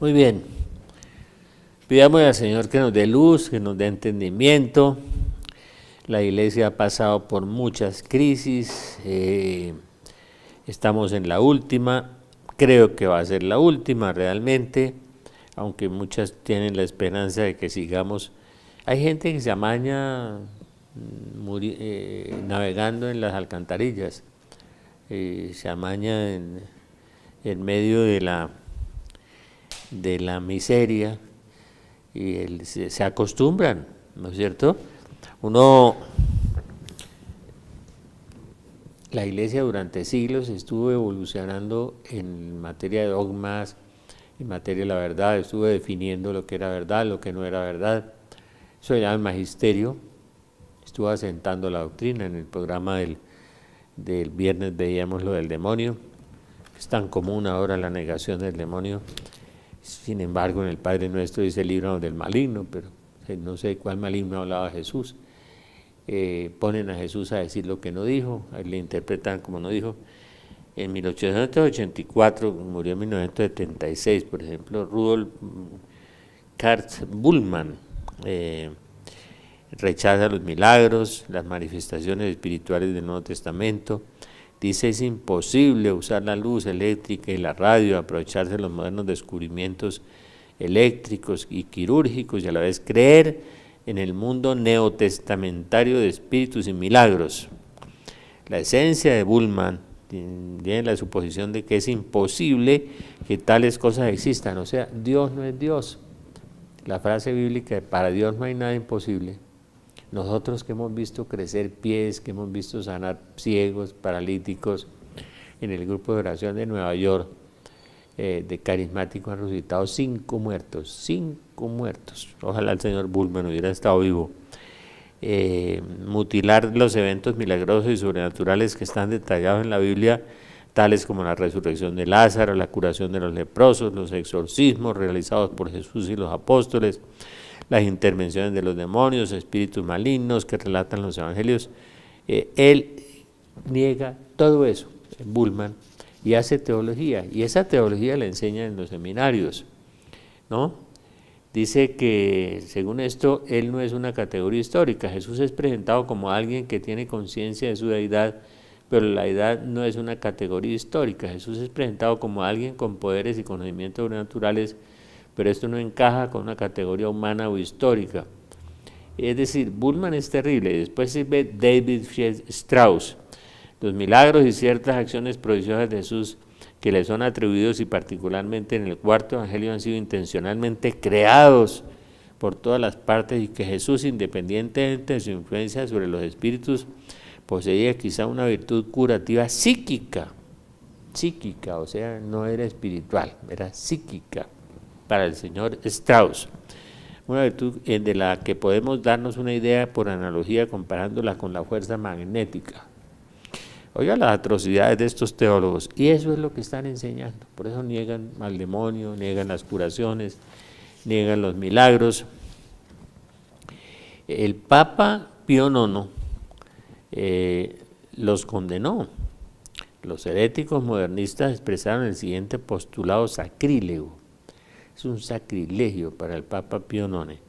Muy bien. Pidamos al Señor que nos dé luz, que nos dé entendimiento. La iglesia ha pasado por muchas crisis. Estamos en la última. Creo que va a ser la última realmente, aunque muchas tienen la esperanza de que sigamos. Hay gente que se amaña navegando en las alcantarillas, se amaña en medio de la miseria y se acostumbran, ¿no es cierto? La iglesia durante siglos estuvo evolucionando en materia de dogmas, en materia de la verdad, estuvo definiendo lo que era verdad, lo que no era verdad. Eso se llama el magisterio. Estuvo asentando la doctrina. En el programa del viernes veíamos lo del demonio. Es tan común ahora la negación del demonio. Sin embargo, en el Padre Nuestro dice líbranos del maligno, pero no sé cuál maligno hablaba Jesús. Ponen a Jesús a decir lo que no dijo, le interpretan como no dijo. En 1884, murió en 1976, por ejemplo, Rudolf Karl Bullmann, rechaza los milagros, las manifestaciones espirituales del Nuevo Testamento. Dice es imposible usar la luz eléctrica y la radio, aprovecharse de los modernos descubrimientos eléctricos y quirúrgicos y a la vez creer en el mundo neotestamentario de espíritus y milagros. La esencia de Bullmann tiene la suposición de que es imposible que tales cosas existan, o sea, Dios no es Dios. La frase bíblica de para Dios no hay nada imposible. Nosotros que hemos visto crecer pies, que hemos visto sanar ciegos, paralíticos, en el grupo de oración de Nueva York, de carismáticos han resucitado 5 muertos, 5 muertos. Ojalá el señor Bullmann hubiera estado vivo. Mutilar los eventos milagrosos y sobrenaturales que están detallados en la Biblia, tales como la resurrección de Lázaro, la curación de los leprosos, los exorcismos realizados por Jesús y los apóstoles, las intervenciones de los demonios, espíritus malignos que relatan los evangelios. Él niega todo eso, Bullmann, y hace teología, y esa teología la enseña en los seminarios, ¿no? Dice que, según esto, él no es una categoría histórica. Jesús es presentado como alguien que tiene conciencia de su deidad, pero la deidad no es una categoría histórica. Jesús es presentado como alguien con poderes y conocimientos sobrenaturales, pero esto no encaja con una categoría humana o histórica. Es decir, Bullmann es terrible. Después se ve David Strauss. Los milagros y ciertas acciones prodigiosas de Jesús que le son atribuidos y particularmente en el cuarto evangelio han sido intencionalmente creados por todas las partes y que Jesús, independientemente de su influencia sobre los espíritus, poseía quizá una virtud curativa psíquica, o sea, no era espiritual, era psíquica para el señor Strauss, una virtud de la que podemos darnos una idea por analogía comparándola con la fuerza magnética. Oiga las atrocidades de estos teólogos, y eso es lo que están enseñando. Por eso niegan al demonio, niegan las curaciones, niegan los milagros. El Papa Pío IX los condenó. Los heréticos modernistas expresaron el siguiente postulado sacrílego. Es un sacrilegio para el Papa Pío IX.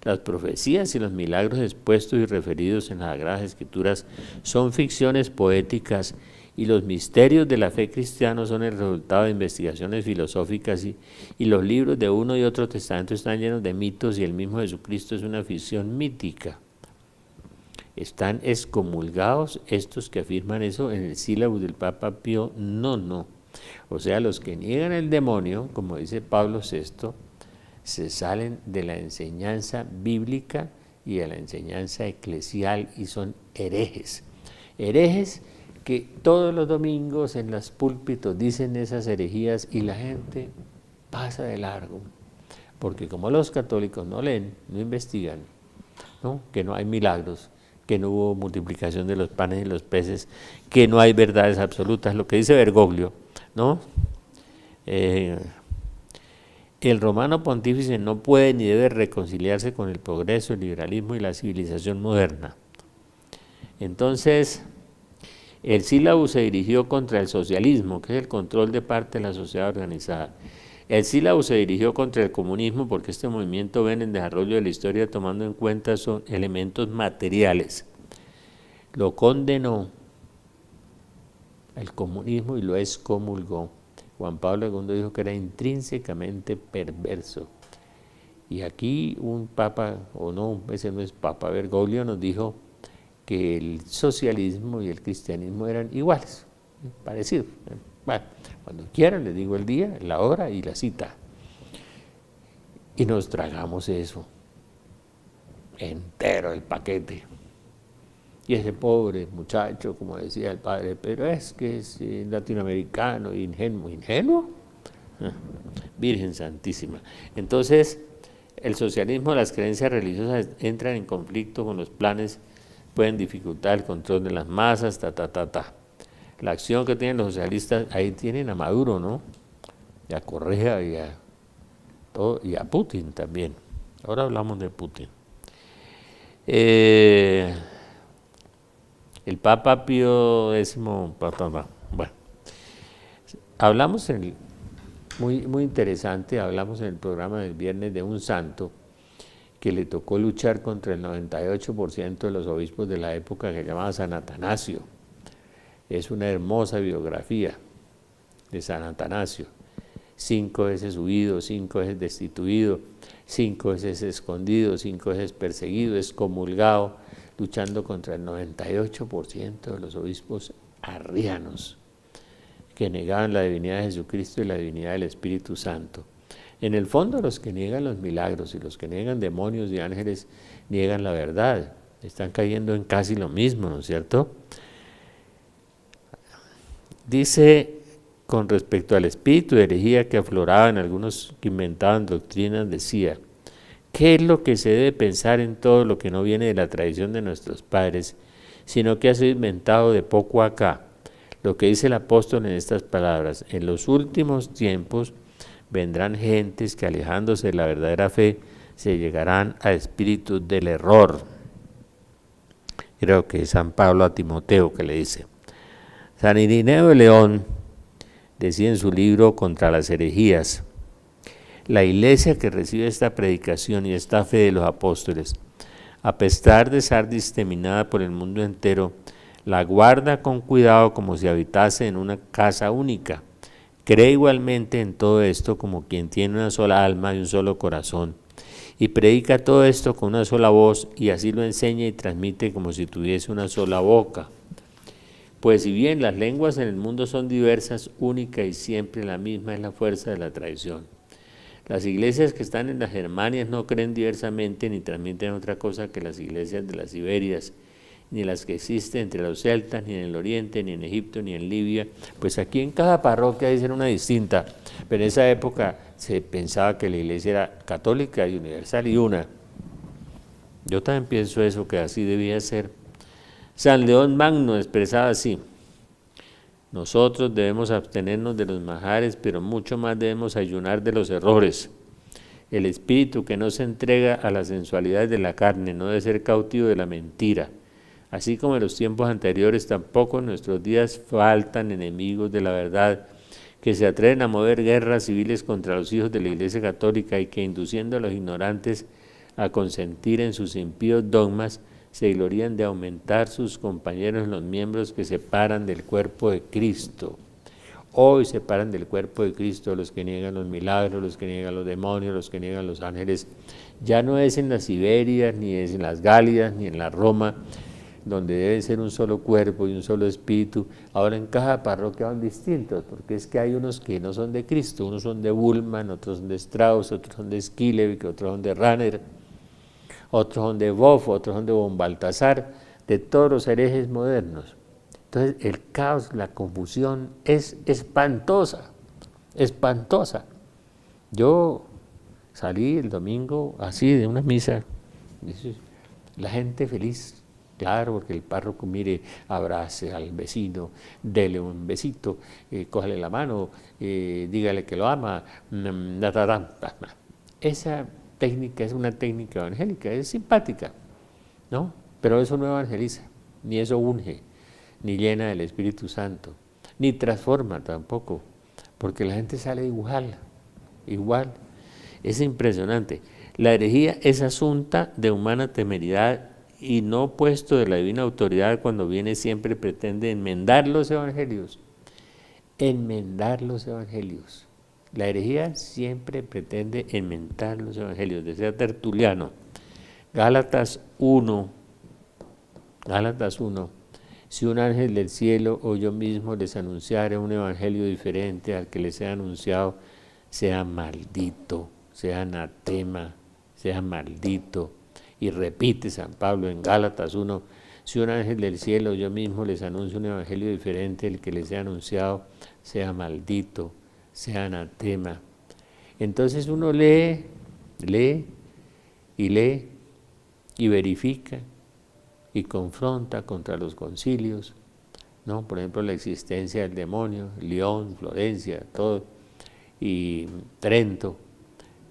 Las profecías y los milagros expuestos y referidos en las Sagradas Escrituras son ficciones poéticas y los misterios de la fe cristiana son el resultado de investigaciones filosóficas y los libros de uno y otro testamento están llenos de mitos y el mismo Jesucristo es una ficción mítica. Están excomulgados estos que afirman eso en el sílabus del Papa Pío IX. O sea, los que niegan el demonio, como dice Pablo VI, se salen de la enseñanza bíblica y de la enseñanza eclesial y son herejes. Herejes que todos los domingos en los púlpitos dicen esas herejías y la gente pasa de largo, porque como los católicos no leen, no investigan, ¿no? Que no hay milagros, que no hubo multiplicación de los panes y los peces, que no hay verdades absolutas, lo que dice Bergoglio, ¿no? El romano pontífice no puede ni debe reconciliarse con el progreso, el liberalismo y la civilización moderna. Entonces, el sílabus se dirigió contra el socialismo, que es el control de parte de la sociedad organizada. El sílabo se dirigió contra el comunismo porque este movimiento ve en el desarrollo de la historia tomando en cuenta son elementos materiales. Lo condenó el comunismo y lo excomulgó. Juan Pablo II dijo que era intrínsecamente perverso. Y aquí un papa, o no, ese no es papa, Bergoglio nos dijo que el socialismo y el cristianismo eran iguales, parecidos. Bueno, cuando quieran les digo el día, la hora y la cita. Y nos tragamos eso, entero el paquete. Y ese pobre muchacho, como decía el padre, pero es que es latinoamericano, ingenuo. ¿Ingenuo? Virgen Santísima. Entonces, el socialismo, las creencias religiosas entran en conflicto con los planes, pueden dificultar el control de las masas, La acción que tienen los socialistas, ahí tienen a Maduro, ¿no? Y a Correa y a Putin también. Ahora hablamos de Putin. El Papa Pío X, bueno, hablamos muy interesante, hablamos en el programa del viernes de un santo que le tocó luchar contra el 98% de los obispos de la época, que se llamaba San Atanasio. Es una hermosa biografía de San Atanasio. 5 veces huido, 5 veces destituido, 5 veces escondido, 5 veces perseguido, excomulgado, luchando contra el 98% de los obispos arrianos que negaban la divinidad de Jesucristo y la divinidad del Espíritu Santo. En el fondo, los que niegan los milagros y los que niegan demonios y ángeles niegan la verdad. Están cayendo en casi lo mismo, ¿no es cierto? Dice, con respecto al espíritu de herejía que afloraba en algunos que inventaban doctrinas, decía: ¿qué es lo que se debe pensar en todo lo que no viene de la tradición de nuestros padres, sino que ha sido inventado de poco acá? Lo que dice el apóstol en estas palabras: en los últimos tiempos vendrán gentes que, alejándose de la verdadera fe, se llegarán a espíritus del error. Creo que es San Pablo a Timoteo que le dice. San Irineo de León decía en su libro Contra las herejías: la iglesia que recibe esta predicación y esta fe de los apóstoles, a pesar de ser diseminada por el mundo entero, la guarda con cuidado como si habitase en una casa única. Cree igualmente en todo esto como quien tiene una sola alma y un solo corazón, y predica todo esto con una sola voz, y así lo enseña y transmite como si tuviese una sola boca. Pues si bien las lenguas en el mundo son diversas, única y siempre la misma es la fuerza de la tradición. Las iglesias que están en las Germanias no creen diversamente ni transmiten otra cosa que las iglesias de las Iberias, ni las que existen entre los celtas, ni en el Oriente, ni en Egipto, ni en Libia. Pues aquí en cada parroquia dicen una distinta, pero en esa época se pensaba que la iglesia era católica y universal y una. Yo también pienso eso, que así debía ser. San León Magno expresaba así: nosotros debemos abstenernos de los manjares, pero mucho más debemos ayunar de los errores. El espíritu que no se entrega a las sensualidades de la carne no debe ser cautivo de la mentira. Así como en los tiempos anteriores, tampoco en nuestros días faltan enemigos de la verdad que se atreven a mover guerras civiles contra los hijos de la Iglesia Católica y que, induciendo a los ignorantes a consentir en sus impíos dogmas, se glorían de aumentar sus compañeros los miembros que separan del cuerpo de Cristo. Hoy separan del cuerpo de Cristo los que niegan los milagros, los que niegan los demonios, los que niegan los ángeles. Ya no es en las Iberias, ni es en las Gálidas, ni en la Roma, donde debe ser un solo cuerpo y un solo espíritu. Ahora en cada parroquia son distintos, porque es que hay unos que no son de Cristo, unos son de Bullman, otros son de Strauss, otros son de Skilevik, otros son de Ranner, otros son de Boff, otros son de von Baltasar, de todos los herejes modernos. Entonces el caos, la confusión es espantosa, espantosa. Yo salí el domingo así de una misa, la gente feliz. Claro, porque el párroco, mire, abrace al vecino, dele un besito, cójale la mano, dígale que lo ama. Esa técnica es una técnica evangélica, es simpática, ¿no? Pero eso no evangeliza, ni eso unge, ni llena del Espíritu Santo, ni transforma tampoco, porque la gente sale igual, igual. Es impresionante. La herejía es asunta de humana temeridad y no puesto de la divina autoridad cuando viene siempre pretende enmendar los evangelios. Enmendar los evangelios. La herejía siempre pretende enmendar los evangelios. Decía Tertuliano, Gálatas 1, si un ángel del cielo o yo mismo les anunciare un evangelio diferente al que les he anunciado, sea maldito, sea anatema, sea maldito. Y repite San Pablo en Gálatas 1, si un ángel del cielo o yo mismo les anuncio un evangelio diferente al que les he anunciado, sea maldito, sea anatema. Entonces uno lee y verifica y confronta contra los concilios, ¿no? Por ejemplo, la existencia del demonio, León, Florencia, todo, y Trento,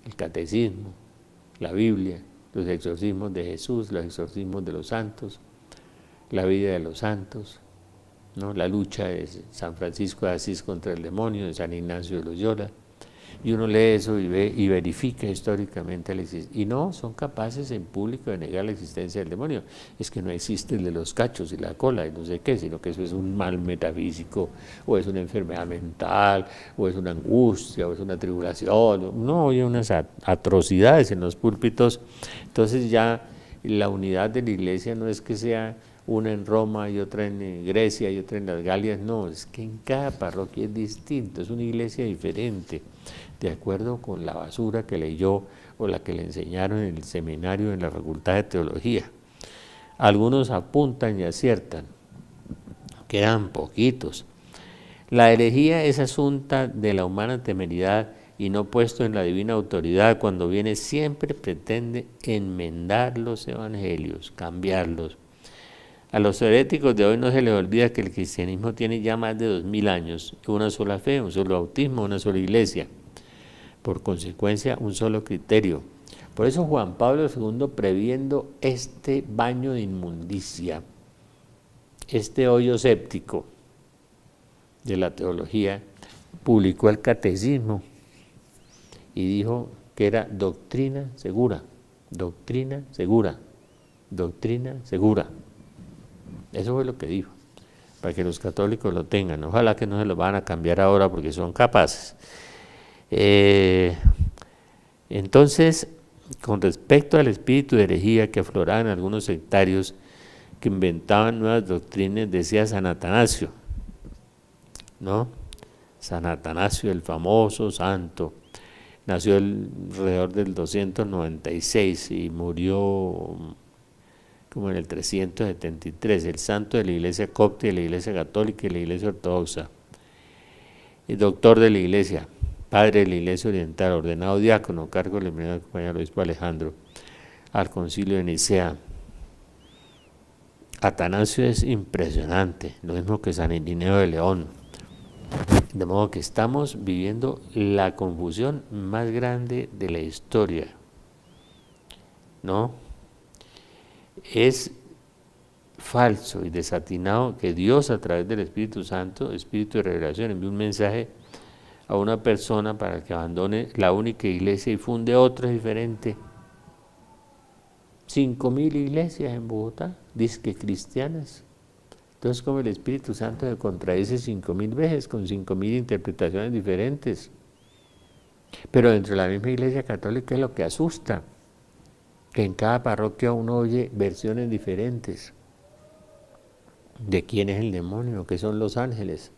el catecismo, la Biblia, los exorcismos de Jesús, los exorcismos de los santos, la vida de los santos, ¿no? La lucha de San Francisco de Asís contra el demonio, de San Ignacio de Loyola, y uno lee eso y ve y verifica históricamente la existencia, y no son capaces en público de negar la existencia del demonio. Es que no existe el de los cachos y la cola y no sé qué, sino que eso es un mal metafísico, o es una enfermedad mental, o es una angustia, o es una tribulación. No, hay unas atrocidades en los púlpitos. Entonces ya la unidad de la iglesia no es que sea una en Roma y otra en Grecia y otra en las Galias, no, es que en cada parroquia es distinto, es una iglesia diferente, de acuerdo con la basura que leyó o la que le enseñaron en el seminario en la Facultad de Teología. Algunos apuntan y aciertan, quedan poquitos. La herejía es asunta de la humana temeridad y no puesto en la divina autoridad, cuando viene siempre pretende enmendar los evangelios, cambiarlos. A los heréticos de hoy no se les olvida que el cristianismo tiene ya más de 2000 años, una sola fe, un solo bautismo, una sola iglesia. Por consecuencia, un solo criterio. Por eso Juan Pablo II, previendo este baño de inmundicia, este hoyo séptico de la teología, publicó el catecismo y dijo que era doctrina segura, doctrina segura, doctrina segura. Eso fue lo que dijo, para que los católicos lo tengan. Ojalá que no se lo van a cambiar ahora porque son capaces. Entonces, con respecto al espíritu de herejía que afloraban algunos sectarios que inventaban nuevas doctrinas, decía San Atanasio, ¿no? San Atanasio, el famoso santo, nació alrededor del 296 y murió como en el 373, el santo de la iglesia copta, de la iglesia católica y de la iglesia ortodoxa, el doctor de la iglesia, padre de la iglesia oriental, ordenado diácono, cargo del primer compañero del obispo Alejandro, al concilio de Nicea. Atanasio es impresionante, lo mismo que San Irineo de León, de modo que estamos viviendo la confusión más grande de la historia, ¿no? Es falso y desatinado que Dios, a través del Espíritu Santo, Espíritu de revelación, envíe un mensaje a una persona para que abandone la única iglesia y funde otra diferente. 5.000 iglesias en Bogotá, dizque cristianas. Entonces, como el Espíritu Santo se contradice 5.000 veces, con 5.000 interpretaciones diferentes. Pero dentro de la misma iglesia católica es lo que asusta, que en cada parroquia uno oye versiones diferentes de quién es el demonio, qué son los ángeles,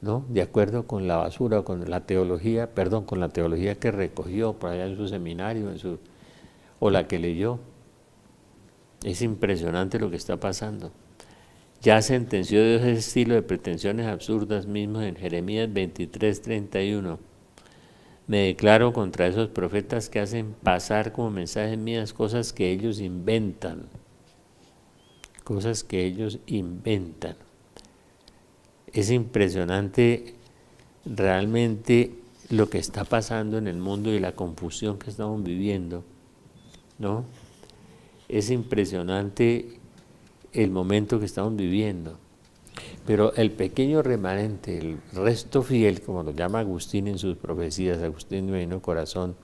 ¿no? De acuerdo con la basura, con la teología, con la teología que recogió por allá en su seminario, o la que leyó. Es impresionante lo que está pasando. Ya sentenció Dios ese estilo de pretensiones absurdas mismos en Jeremías 23:31. Me declaro contra esos profetas que hacen pasar como mensajes mías cosas que ellos inventan. Cosas que ellos inventan. Es impresionante realmente lo que está pasando en el mundo y la confusión que estamos viviendo, ¿no? Es impresionante el momento que estamos viviendo. Pero el pequeño remanente, el resto fiel, como lo llama Agustín en sus profecías, Agustín de Divino Corazón,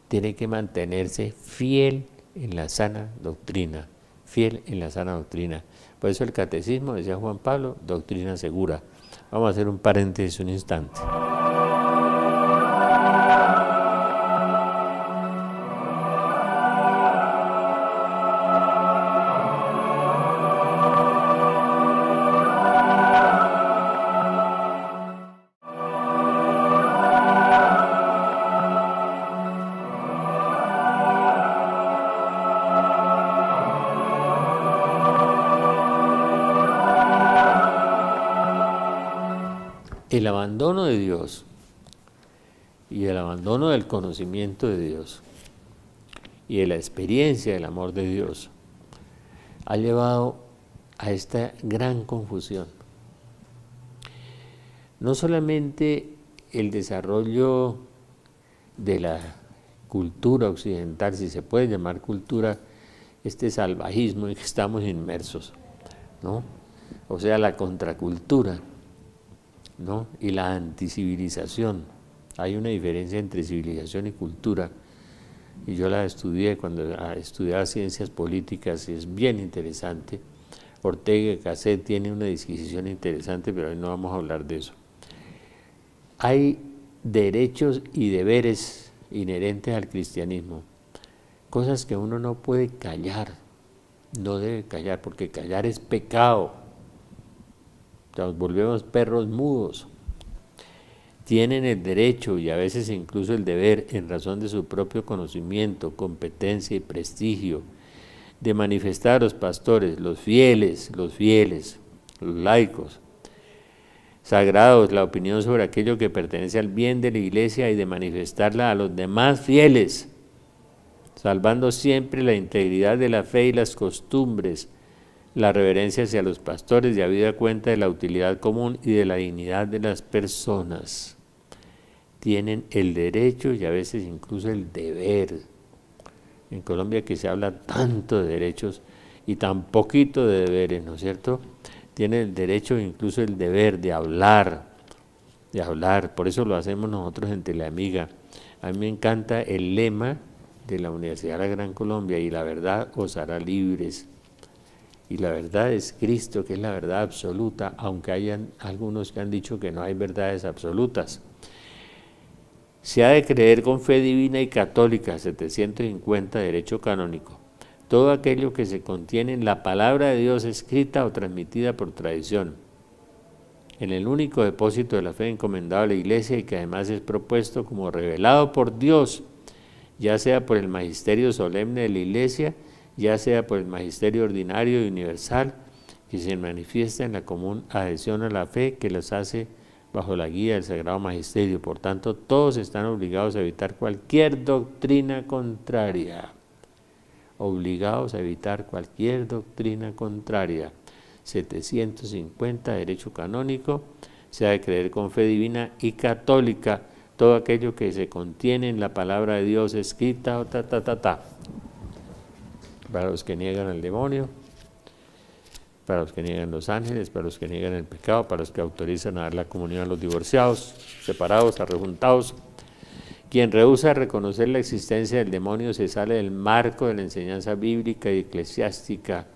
tiene que mantenerse fiel en la sana doctrina, fiel en la sana doctrina. Por eso el catecismo, decía Juan Pablo, doctrina segura. Vamos a hacer un paréntesis un instante. El abandono de Dios y el abandono del conocimiento de Dios y de la experiencia del amor de Dios ha llevado a esta gran confusión. No solamente el desarrollo de la cultura occidental, si se puede llamar cultura, este salvajismo en que estamos inmersos, ¿no? O sea, la contracultura, ¿no? Y la anticivilización. Hay una diferencia entre civilización y cultura, y yo la estudié cuando estudiaba ciencias políticas y es bien interesante. Ortega y Gasset tiene una disquisición interesante, pero hoy no vamos a hablar de eso. Hay derechos y deberes inherentes al cristianismo, cosas que uno no puede callar, no debe callar, porque callar es pecado. Nos volvemos perros mudos. Tienen el derecho y a veces incluso el deber, en razón de su propio conocimiento, competencia y prestigio, de manifestar a los pastores, los fieles, los laicos, sagrados, la opinión sobre aquello que pertenece al bien de la Iglesia y de manifestarla a los demás fieles, salvando siempre la integridad de la fe y las costumbres, la reverencia hacia los pastores y habida cuenta de la utilidad común y de la dignidad de las personas. Tienen el derecho y a veces incluso el deber. En Colombia, que se habla tanto de derechos y tan poquito de deberes, ¿no es cierto? Tienen el derecho e incluso el deber de hablar, por eso lo hacemos nosotros en Teleamiga. A mí me encanta el lema de la Universidad de la Gran Colombia: y la verdad os hará libres. Y la verdad es Cristo, que es la verdad absoluta, aunque hayan algunos que han dicho que no hay verdades absolutas. Se ha de creer con fe divina y católica, 750, derecho canónico, todo aquello que se contiene en la palabra de Dios escrita o transmitida por tradición, en el único depósito de la fe encomendado a la Iglesia y que además es propuesto como revelado por Dios, ya sea por el magisterio solemne de la Iglesia, ya sea por el magisterio ordinario y universal, que se manifiesta en la común adhesión a la fe que los hace bajo la guía del Sagrado Magisterio. Por tanto, todos están obligados a evitar cualquier doctrina contraria. Obligados a evitar cualquier doctrina contraria. 750, derecho canónico. Se ha de creer con fe divina y católica todo aquello que se contiene en la palabra de Dios escrita o Para los que niegan al demonio, para los que niegan los ángeles, para los que niegan el pecado, para los que autorizan a dar la comunión a los divorciados, separados, arrejuntados. Quien rehúsa reconocer la existencia del demonio se sale del marco de la enseñanza bíblica y eclesiástica,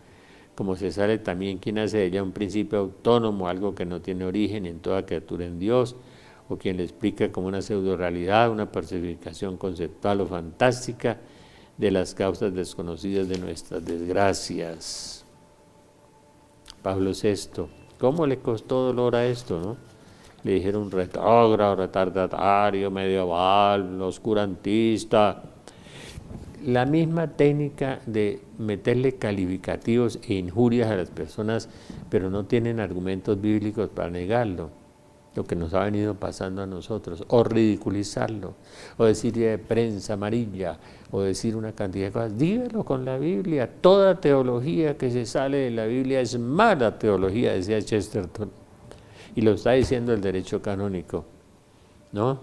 como se sale también quien hace de ella un principio autónomo, algo que no tiene origen en toda criatura en Dios, o quien le explica como una pseudo-realidad, una personificación conceptual o fantástica de las causas desconocidas de nuestras desgracias. Pablo VI, ¿cómo le costó dolor a esto, no? Le dijeron retrógrado, retardatario, medieval, oscurantista. La misma técnica de meterle calificativos e injurias a las personas, pero no tienen argumentos bíblicos para negarlo, lo que nos ha venido pasando a nosotros, o ridiculizarlo, o decirle prensa amarilla, o decir una cantidad de cosas. Dígalo con la Biblia. Toda teología que se sale de la Biblia es mala teología, decía Chesterton, y lo está diciendo el derecho canónico, ¿no?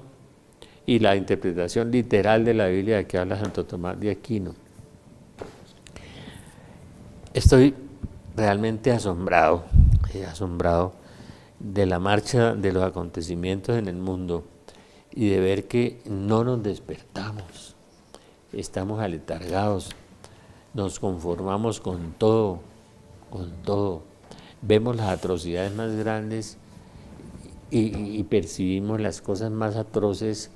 Y la interpretación literal de la Biblia de que habla Santo Tomás de Aquino. Estoy realmente asombrado de la marcha de los acontecimientos en el mundo y de ver que no nos despertamos, estamos aletargados, nos conformamos con todo, vemos las atrocidades más grandes y percibimos las cosas más atroces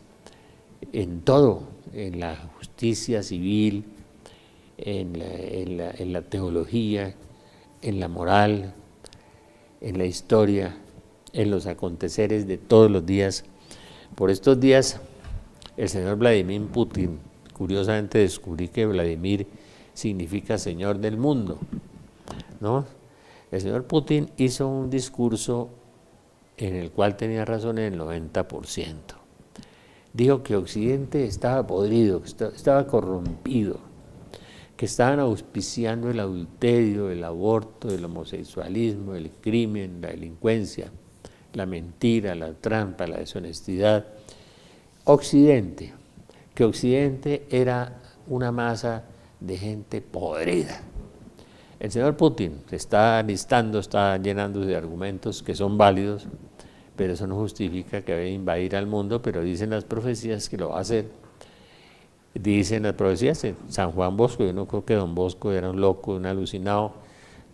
en todo, en la justicia civil, en la teología, en la moral, en la historia, en los aconteceres de todos los días. Por estos días, el señor Vladimir Putin, curiosamente descubrí que Vladimir significa señor del mundo, ¿no? El señor Putin hizo un discurso en el cual tenía razón en el 90%. Dijo que Occidente estaba podrido, que estaba corrompido, que estaban auspiciando el adulterio, el aborto, el homosexualismo, el crimen, la delincuencia, la mentira, la trampa, la deshonestidad. Occidente, que Occidente era una masa de gente podrida. El señor Putin se está listando, está llenando de argumentos que son válidos, pero eso no justifica que vaya a invadir al mundo, pero dicen las profecías que lo va a hacer. Dicen las profecías, San Juan Bosco, yo no creo que don Bosco era un loco, un alucinado.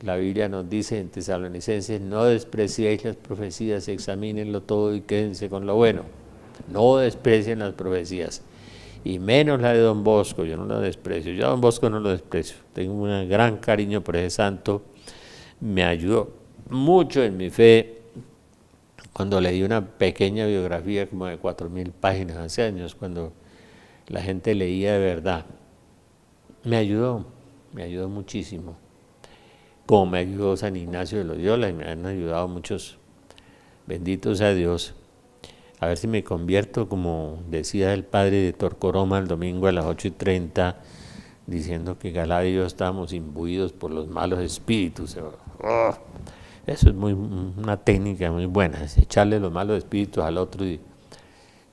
La Biblia nos dice en Tesalonicenses, no despreciéis las profecías, examínenlo todo y quédense con lo bueno. No desprecien las profecías, y menos la de don Bosco, yo no la desprecio, yo a don Bosco no lo desprecio, tengo un gran cariño por ese santo, me ayudó mucho en mi fe cuando leí una pequeña biografía como de 4000 páginas hace años, cuando la gente leía de verdad. Me ayudó muchísimo, como me ayudó San Ignacio de Loyola y me han ayudado muchos, benditos sea Dios. A ver si me convierto, como decía el padre de Torcoroma el domingo a las 8:30, diciendo que Galá y yo estábamos imbuidos por los malos espíritus. Eso es una técnica muy buena, es echarle los malos espíritus al otro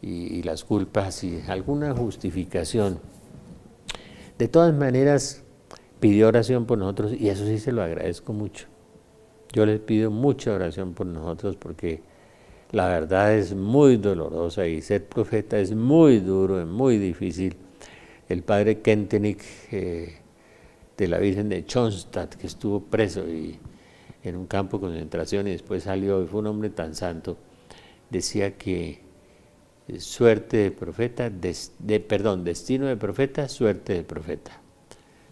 y las culpas y alguna justificación. De todas maneras, pidió oración por nosotros y eso sí se lo agradezco mucho. Yo les pido mucha oración por nosotros porque la verdad es muy dolorosa y ser profeta es muy duro, es muy difícil. El padre Kentenich de la Virgen de Schoenstatt, que estuvo preso en un campo de concentración y después salió y fue un hombre tan santo, decía que suerte de profeta, destino de profeta, suerte de profeta.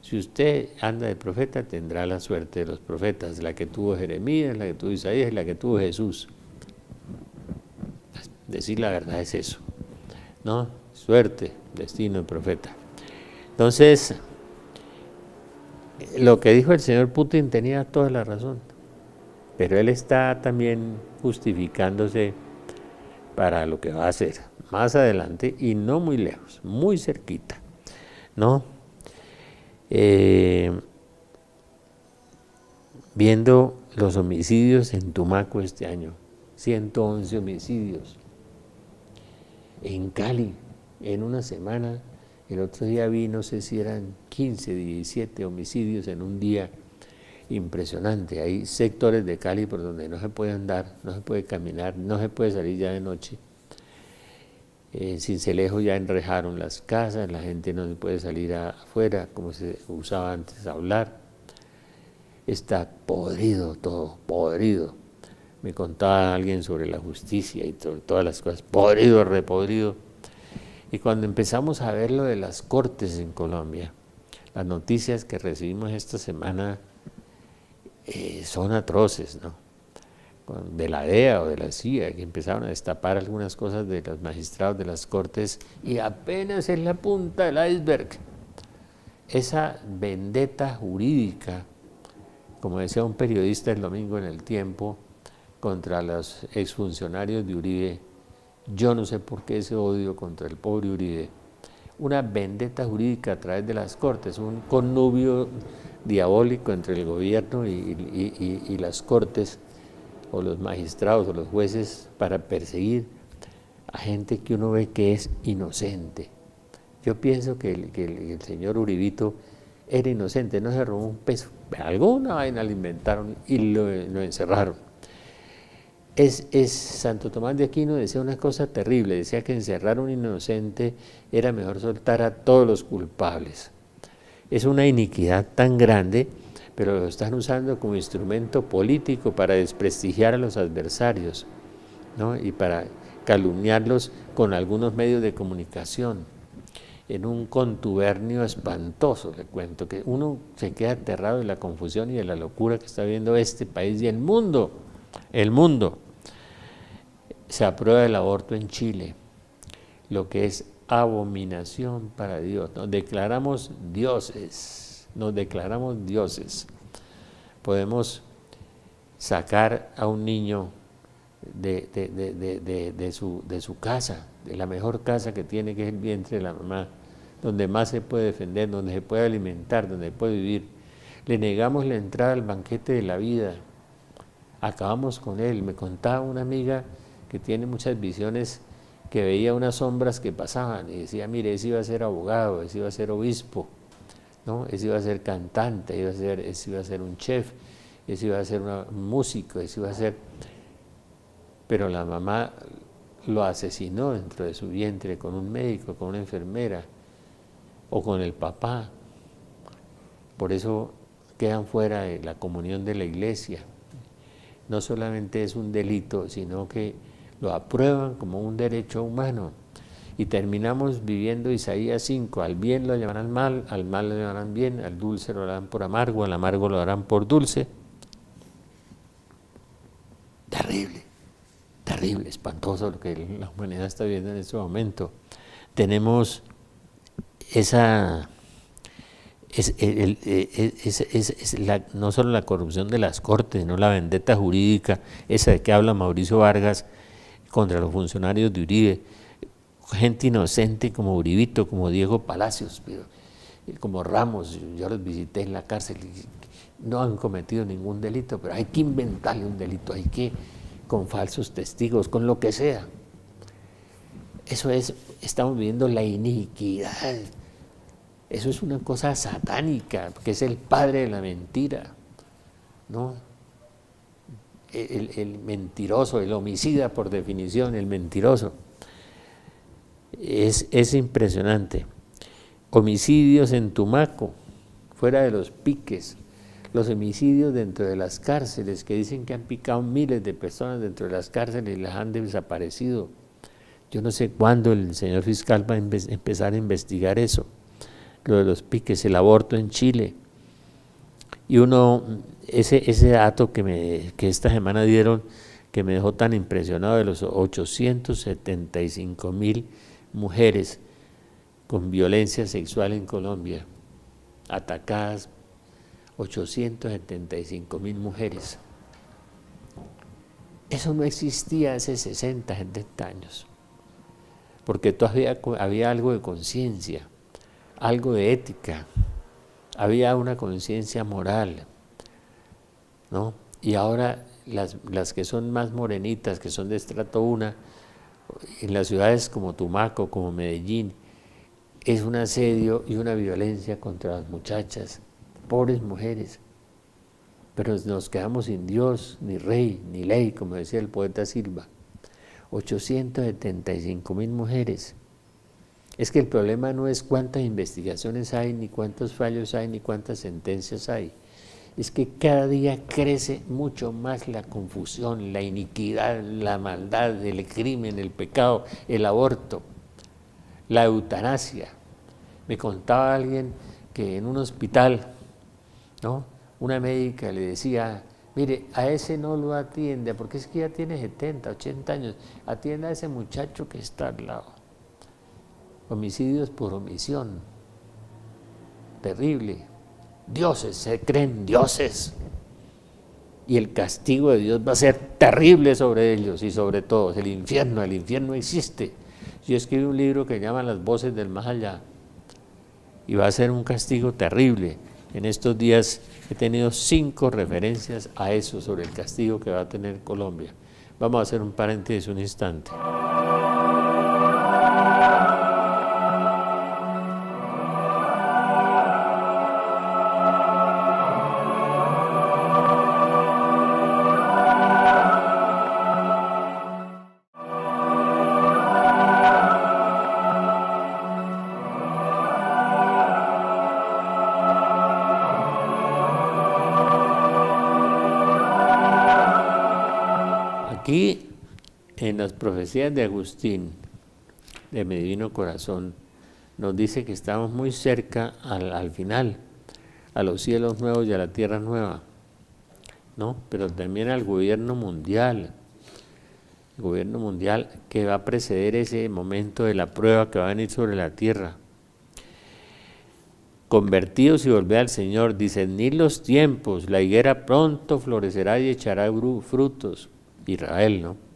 Si usted anda de profeta, tendrá la suerte de los profetas, la que tuvo Jeremías, la que tuvo Isaías y la que tuvo Jesús. Decir la verdad es eso, ¿no? Suerte, destino de profeta. Entonces, lo que dijo el señor Putin tenía toda la razón, pero él está también justificándose para lo que va a hacer más adelante y no muy lejos, muy cerquita, ¿no? Viendo los homicidios en Tumaco este año, 111 homicidios. En Cali, en una semana, el otro día vi, no sé si eran 15, 17 homicidios en un día, impresionante. Hay sectores de Cali por donde no se puede andar, no se puede caminar, no se puede salir ya de noche. En Sincelejo ya enrejaron las casas, la gente no se puede salir afuera como se usaba antes a hablar. Está podrido todo, podrido. Me contaba alguien sobre la justicia y sobre todas las cosas, podrido, repodrido. Y cuando empezamos a ver lo de las cortes en Colombia, las noticias que recibimos esta semana son atroces, ¿no? De la DEA o de la CIA, que empezaron a destapar algunas cosas de los magistrados de las cortes y apenas es la punta del iceberg. Esa vendetta jurídica, como decía un periodista el domingo en El Tiempo, contra los exfuncionarios de Uribe, yo no sé por qué ese odio contra el pobre Uribe, una vendetta jurídica a través de las cortes, un connubio diabólico entre el gobierno y las cortes, o los magistrados o los jueces, para perseguir a gente que uno ve que es inocente. Yo pienso que el señor Uribito era inocente, no se robó un peso, alguna vaina le inventaron y lo encerraron. Santo Tomás de Aquino decía una cosa terrible, decía que encerrar a un inocente era mejor soltar a todos los culpables. Es una iniquidad tan grande, pero lo están usando como instrumento político para desprestigiar a los adversarios, ¿no? Y para calumniarlos con algunos medios de comunicación, en un contubernio espantoso. Le cuento que uno se queda aterrado de la confusión y de la locura que está viendo este país y el mundo. El mundo. Se aprueba el aborto en Chile, lo que es abominación para Dios. Nos declaramos dioses, Podemos sacar a un niño de su casa, de la mejor casa que tiene, que es el vientre de la mamá, donde más se puede defender, donde se puede alimentar, donde puede vivir. Le negamos la entrada al banquete de la vida, acabamos con él. Me contaba una amiga que tiene muchas visiones, que veía unas sombras que pasaban y decía, mire, ese iba a ser abogado, ese iba a ser obispo, ¿no? Ese iba a ser cantante, ese iba a ser un chef, ese iba a ser un músico, ese iba a ser... Pero la mamá lo asesinó dentro de su vientre con un médico, con una enfermera o con el papá. Por eso quedan fuera de la comunión de la iglesia. No solamente es un delito, sino que lo aprueban como un derecho humano. Y terminamos viviendo Isaías 5, al bien lo llamarán mal, al mal lo llamarán bien, al dulce lo harán por amargo, al amargo lo harán por dulce. Terrible, terrible, espantoso lo que la humanidad está viviendo en este momento. Tenemos no solo la corrupción de las cortes, sino la vendetta jurídica, esa de que habla Mauricio Vargas contra los funcionarios de Uribe, gente inocente como Uribito, como Diego Palacios, como Ramos. Yo los visité en la cárcel y no han cometido ningún delito, pero hay que inventarle un delito, hay que, con falsos testigos, con lo que sea. Eso es, estamos viviendo la iniquidad. Eso es una cosa satánica, que es el padre de la mentira, ¿no? El mentiroso, el homicida por definición, el mentiroso. Es impresionante. Homicidios en Tumaco, fuera de los piques, los homicidios dentro de las cárceles, que dicen que han picado miles de personas dentro de las cárceles y las han desaparecido. Yo no sé cuándo el señor fiscal va a empezar a investigar eso. Lo de los piques, el aborto en Chile. Y ese dato que esta semana dieron, que me dejó tan impresionado, de los 875,000 mujeres con violencia sexual en Colombia, atacadas, 875,000 mujeres. Eso no existía hace 60, 70 años, porque todavía había algo de conciencia, algo de ética, había una conciencia moral, ¿no? Y ahora las que son más morenitas, que son de estrato 1, en las ciudades como Tumaco, como Medellín, es un asedio y una violencia contra las muchachas, pobres mujeres. Pero nos quedamos sin Dios, ni rey, ni ley, como decía el poeta Silva. 875,000 mujeres. Es que el problema no es cuántas investigaciones hay, ni cuántos fallos hay, ni cuántas sentencias hay. Es que cada día crece mucho más la confusión, la iniquidad, la maldad, el crimen, el pecado, el aborto, la eutanasia. Me contaba alguien que en un hospital, ¿no?, una médica le decía, mire, a ese no lo atiende, porque es que ya tiene 70, 80 años, atienda a ese muchacho que está al lado. Homicidios por omisión, terrible. Dioses, se creen dioses, y el castigo de Dios va a ser terrible sobre ellos y sobre todos. El infierno existe. Yo escribí un libro que llama Las voces del más allá, y va a ser un castigo terrible. En estos días he tenido 5 referencias a eso, sobre el castigo que va a tener Colombia. Vamos a hacer un paréntesis un instante. En las profecías de Agustín, de mi divino corazón, nos dice que estamos muy cerca al final, a los cielos nuevos y a la tierra nueva, ¿no? Pero también al gobierno mundial, el gobierno mundial que va a preceder ese momento de la prueba que va a venir sobre la tierra. Convertidos y volved al Señor, discernid los tiempos, la higuera pronto florecerá y echará frutos. Israel, ¿no?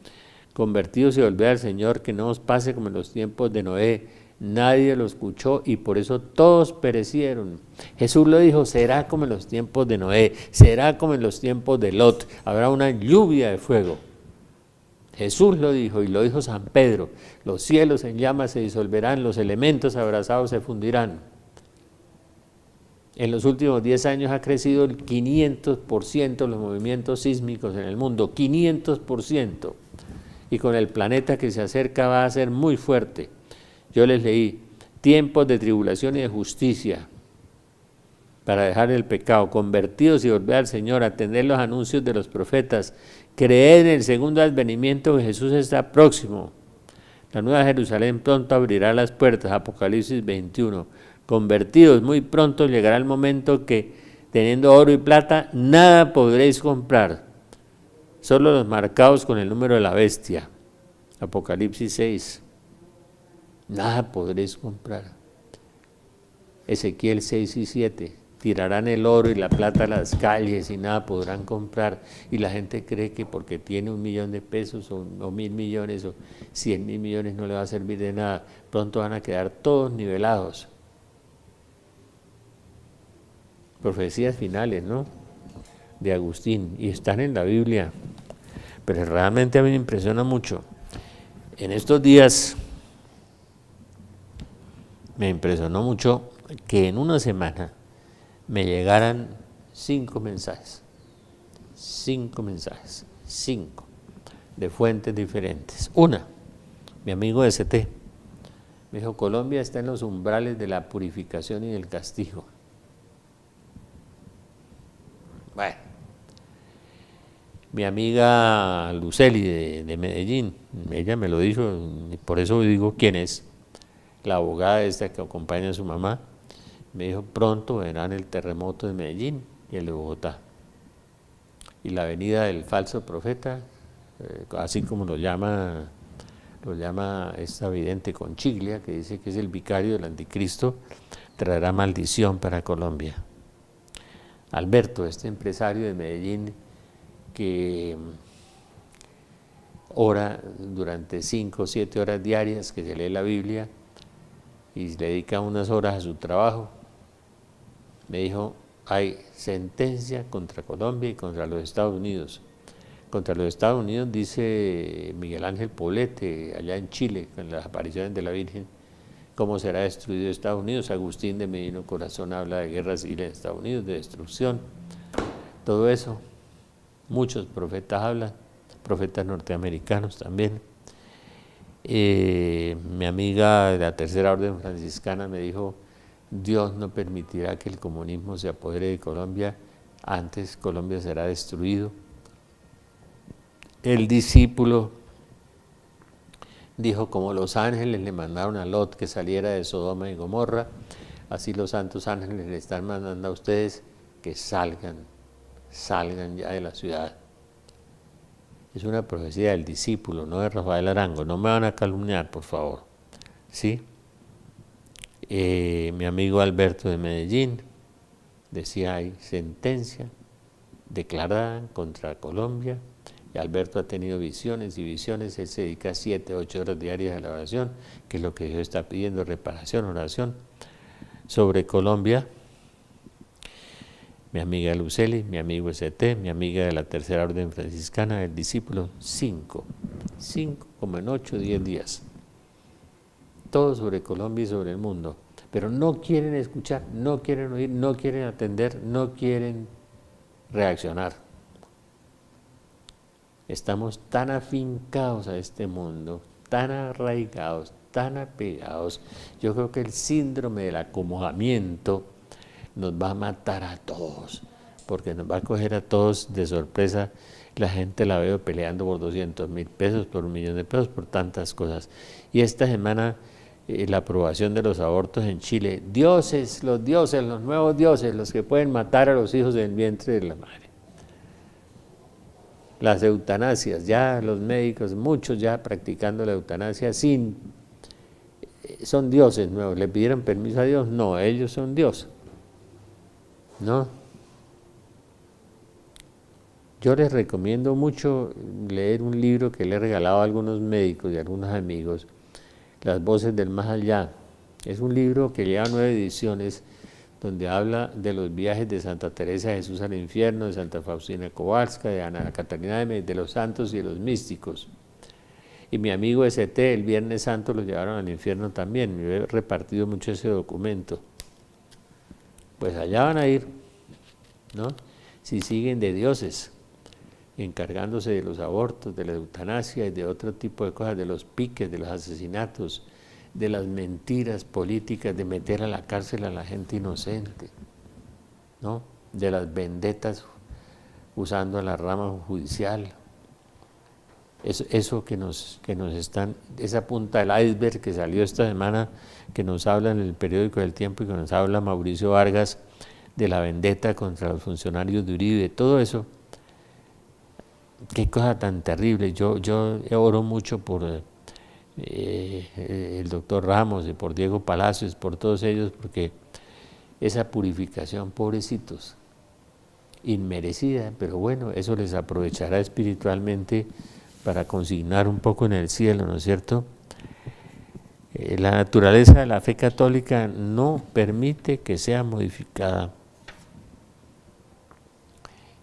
Convertidos y volved al Señor, que no os pase como en los tiempos de Noé. Nadie lo escuchó y por eso todos perecieron. Jesús lo dijo, será como en los tiempos de Noé, será como en los tiempos de Lot, habrá una lluvia de fuego. Jesús lo dijo y lo dijo San Pedro, los cielos en llamas se disolverán, los elementos abrazados se fundirán. En los últimos 10 años ha crecido el 500% los movimientos sísmicos en el mundo, 500%. Y con el planeta que se acerca va a ser muy fuerte. Yo les leí, tiempos de tribulación y de justicia para dejar el pecado, convertidos y volver al Señor, atender los anuncios de los profetas, creer en el segundo advenimiento que Jesús está próximo. La nueva Jerusalén pronto abrirá las puertas, Apocalipsis 21. Convertidos, muy pronto llegará el momento que, teniendo oro y plata, nada podréis comprar, solo los marcados con el número de la bestia, Apocalipsis 6, nada podréis comprar. Ezequiel 6 y 7, tirarán el oro y la plata a las calles y nada podrán comprar, y la gente cree que porque tiene 1 millón de pesos o 1.000 millones o 100.000 millones no le va a servir de nada, pronto van a quedar todos nivelados. Profecías finales, ¿no? De Agustín, y están en la Biblia, pero realmente a mí me impresiona mucho. En estos días me impresionó mucho que en una semana me llegaran 5 mensajes, 5 de fuentes diferentes. Una, mi amigo ST, me dijo, Colombia está en los umbrales de la purificación y del castigo. Bueno, mi amiga Luceli de Medellín, ella me lo dijo, y por eso digo quién es, la abogada esta que acompaña a su mamá, me dijo, pronto verán el terremoto de Medellín y el de Bogotá. Y la venida del falso profeta, así como lo llama esta vidente Conchiglia, que dice que es el vicario del anticristo, traerá maldición para Colombia. Alberto, este empresario de Medellín que ora durante 5 o 7 horas diarias, que se lee la Biblia y le dedica unas horas a su trabajo, me dijo, hay sentencia contra Colombia y contra los Estados Unidos. Contra los Estados Unidos dice Miguel Ángel Poblete, allá en Chile, con las apariciones de la Virgen, cómo será destruido Estados Unidos. Agustín de mi divino corazón habla de guerra civil en Estados Unidos, de destrucción, todo eso. Muchos profetas hablan, profetas norteamericanos también. Mi amiga de la Tercera Orden Franciscana me dijo, Dios no permitirá que el comunismo se apodere de Colombia, antes Colombia será destruido. El discípulo dijo, como los ángeles le mandaron a Lot que saliera de Sodoma y Gomorra, así los santos ángeles le están mandando a ustedes que salgan ya de la ciudad. Es una profecía del discípulo, no de Rafael Arango, no me van a calumniar, por favor. ¿Sí? Mi amigo Alberto de Medellín decía, hay sentencia declarada contra Colombia, y Alberto ha tenido visiones y visiones, él se dedica 7 o 8 horas diarias a la oración, que es lo que Dios está pidiendo, reparación, oración, sobre Colombia. Mi amiga Luceli, mi amigo ST, mi amiga de la Tercera Orden Franciscana, el discípulo, 5 como en 8 o 10 días. Todo sobre Colombia y sobre el mundo, pero no quieren escuchar, no quieren oír, no quieren atender, no quieren reaccionar. Estamos tan afincados a este mundo, tan arraigados, tan apegados. Yo creo que el síndrome del acomodamiento nos va a matar a todos, porque nos va a coger a todos de sorpresa La gente la veo peleando por 200.000 pesos, por 1.000.000 de pesos, por tantas cosas. Y esta semana la aprobación de los abortos en Chile. Dioses, los nuevos dioses, los que pueden matar a los hijos del vientre de la madre. Las eutanasias, ya los médicos, muchos ya practicando la eutanasia son dioses nuevos. ¿Le pidieron permiso a Dios? No, ellos son Dios. ¿No? Yo les recomiendo mucho leer un libro que le he regalado a algunos médicos y a algunos amigos, Las voces del más allá. Es un libro que lleva 9 ediciones, donde habla de los viajes de Santa Teresa de Jesús al infierno, de Santa Faustina Kowalska, de Ana Catalina de los santos y de los místicos. Y mi amigo ST, el Viernes Santo lo llevaron al infierno también. Me he repartido mucho ese documento. Pues allá van a ir, ¿no? Si siguen de dioses, encargándose de los abortos, de la eutanasia y de otro tipo de cosas, de los piques, de los asesinatos, de las mentiras políticas, de meter a la cárcel a la gente inocente, ¿no? De las vendetas usando a la rama judicial. Eso que nos están, esa punta del iceberg que salió esta semana, que nos habla en el periódico del Tiempo y que nos habla Mauricio Vargas, de la vendetta contra los funcionarios de Uribe, todo eso. Qué cosa tan terrible. Yo oro mucho por el doctor Ramos y por Diego Palacios, por todos ellos, porque esa purificación, pobrecitos, inmerecida, pero bueno, eso les aprovechará espiritualmente para consignar un poco en el cielo, ¿no es cierto? La naturaleza de la fe católica no permite que sea modificada.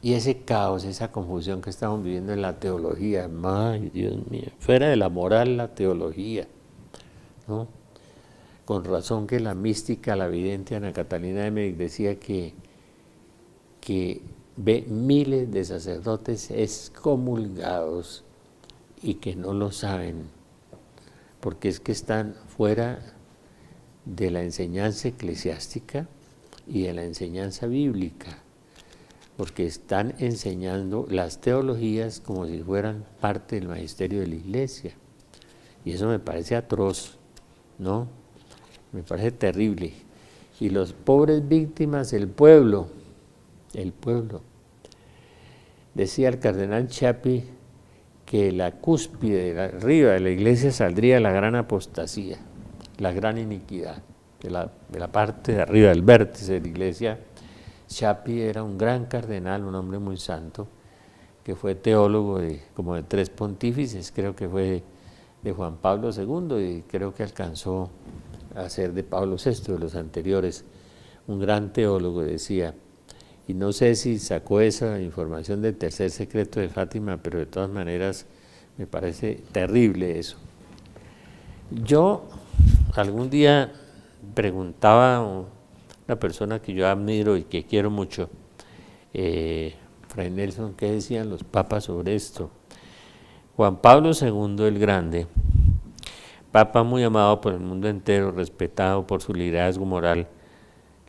Y ese caos, esa confusión que estamos viviendo en la teología, ay Dios mío, fuera de la moral, la teología, ¿no? Con razón que la mística, la vidente Ana Catalina de Medic decía que ve miles de sacerdotes excomulgados y que no lo saben, porque es que están fuera de la enseñanza eclesiástica y de la enseñanza bíblica, porque están enseñando las teologías como si fueran parte del magisterio de la Iglesia, y eso me parece atroz, ¿no? Me parece terrible. Y los pobres víctimas, el pueblo. Decía el cardenal Chiappi que la cúspide, arriba de la Iglesia saldría la gran apostasía, la gran iniquidad, de la parte de arriba, del vértice de la Iglesia. Chiappi era un gran cardenal, un hombre muy santo, que fue teólogo como de 3 pontífices, creo que fue de Juan Pablo II y creo que alcanzó a ser de Pablo VI, de los anteriores, un gran teólogo, decía, y no sé si sacó esa información del tercer secreto de Fátima, pero de todas maneras me parece terrible eso. Yo algún día preguntaba a una persona que yo admiro y que quiero mucho, Fray Nelson, ¿qué decían los papas sobre esto? Juan Pablo II el Grande, papa muy amado por el mundo entero, respetado por su liderazgo moral,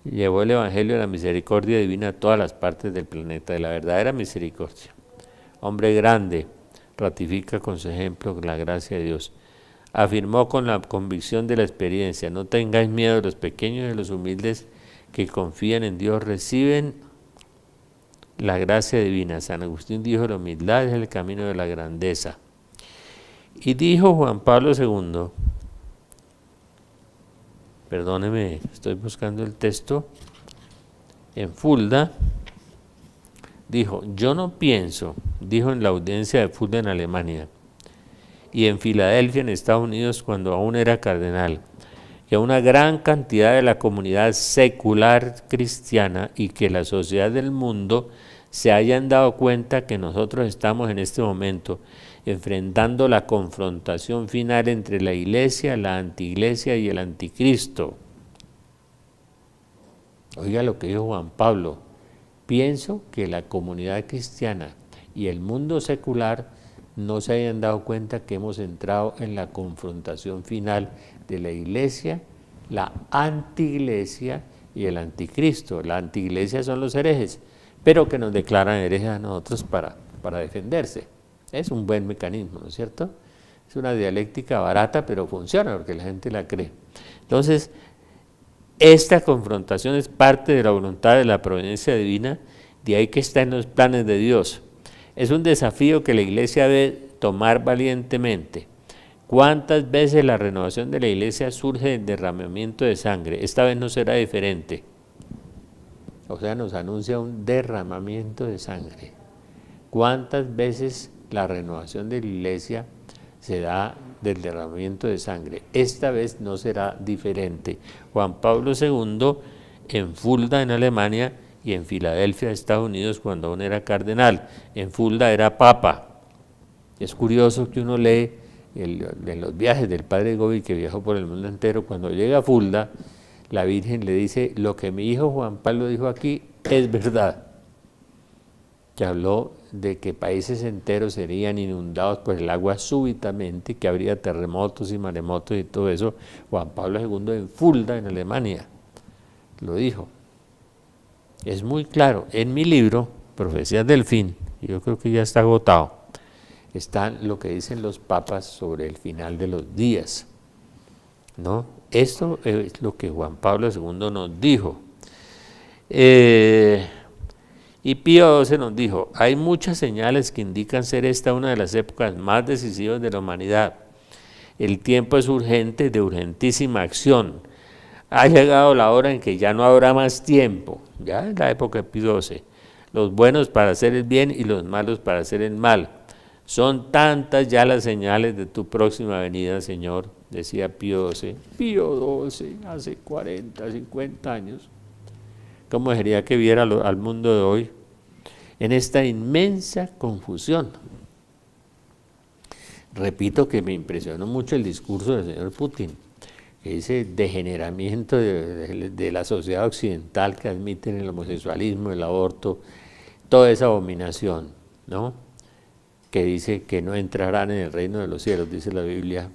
llevó el Evangelio de la misericordia divina a todas las partes del planeta, de la verdadera misericordia. Hombre grande, ratifica con su ejemplo la gracia de Dios. Afirmó con la convicción de la experiencia: no tengáis miedo de los pequeños y de los humildes que confían en Dios, reciben la gracia divina. San Agustín dijo: la humildad es el camino de la grandeza. Y dijo Juan Pablo II, perdóneme, estoy buscando el texto, en Fulda, dijo: yo no pienso, dijo en la audiencia de Fulda en Alemania, y en Filadelfia en Estados Unidos cuando aún era cardenal, que una gran cantidad de la comunidad secular cristiana y que la sociedad del mundo se hayan dado cuenta que nosotros estamos en este momento enfrentando la confrontación final entre la Iglesia, la antiiglesia y el anticristo. Oiga lo que dijo Juan Pablo: pienso que la comunidad cristiana y el mundo secular no se hayan dado cuenta que hemos entrado en la confrontación final de la Iglesia, la antiiglesia y el anticristo. La antiiglesia son los herejes, pero que nos declaran herejes a nosotros para para defenderse. Es un buen mecanismo, ¿no es cierto? Es una dialéctica barata, pero funciona porque la gente la cree. Entonces, esta confrontación es parte de la voluntad de la providencia divina, de ahí que está en los planes de Dios. Es un desafío que la iglesia debe tomar valientemente. ¿Cuántas veces la renovación de la iglesia surge del derramamiento de sangre? Esta vez no será diferente. O sea, nos anuncia un derramamiento de sangre. ¿Cuántas veces la renovación de la iglesia se da del derramamiento de sangre? Esta vez no será diferente. Juan Pablo II, en Fulda, en Alemania, y en Filadelfia, Estados Unidos, cuando aún era cardenal. En Fulda era papa. Es curioso que uno lee en los viajes del padre Gobi, que viajó por el mundo entero, cuando llega a Fulda, la Virgen le dice: lo que mi hijo Juan Pablo dijo aquí es verdad, que habló de que países enteros serían inundados por el agua súbitamente, que habría terremotos y maremotos y todo eso. Juan Pablo II en Fulda, en Alemania, lo dijo. Es muy claro. En mi libro, Profecías del Fin, yo creo que ya está agotado, está lo que dicen los papas sobre el final de los días, ¿no? Esto es lo que Juan Pablo II nos dijo. Y Pío XII nos dijo: hay muchas señales que indican ser esta una de las épocas más decisivas de la humanidad. El tiempo es urgente, de urgentísima acción. Ha llegado la hora en que ya no habrá más tiempo. Ya es la época de Pío XII. Los buenos para hacer el bien y los malos para hacer el mal. Son tantas ya las señales de tu próxima venida, Señor, decía Pío XII. Pío XII, hace 40, 50 años. ¿Cómo sería que viera al mundo de hoy en esta inmensa confusión? Repito que me impresionó mucho el discurso del señor Putin, ese degeneramiento de la sociedad occidental que admiten el homosexualismo, el aborto, toda esa abominación, ¿no? Que dice que no entrarán en el reino de los cielos, dice la Biblia,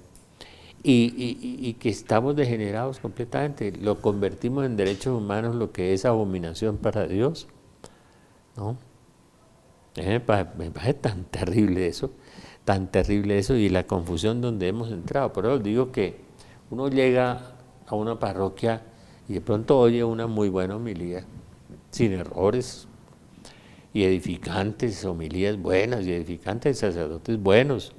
y que estamos degenerados completamente, lo convertimos en derechos humanos, lo que es abominación para Dios, ¿no? Me parece tan terrible eso, y la confusión donde hemos entrado. Por eso digo que uno llega a una parroquia y de pronto oye una muy buena homilía, sin errores, y edificantes, homilías buenas, y edificantes sacerdotes buenos,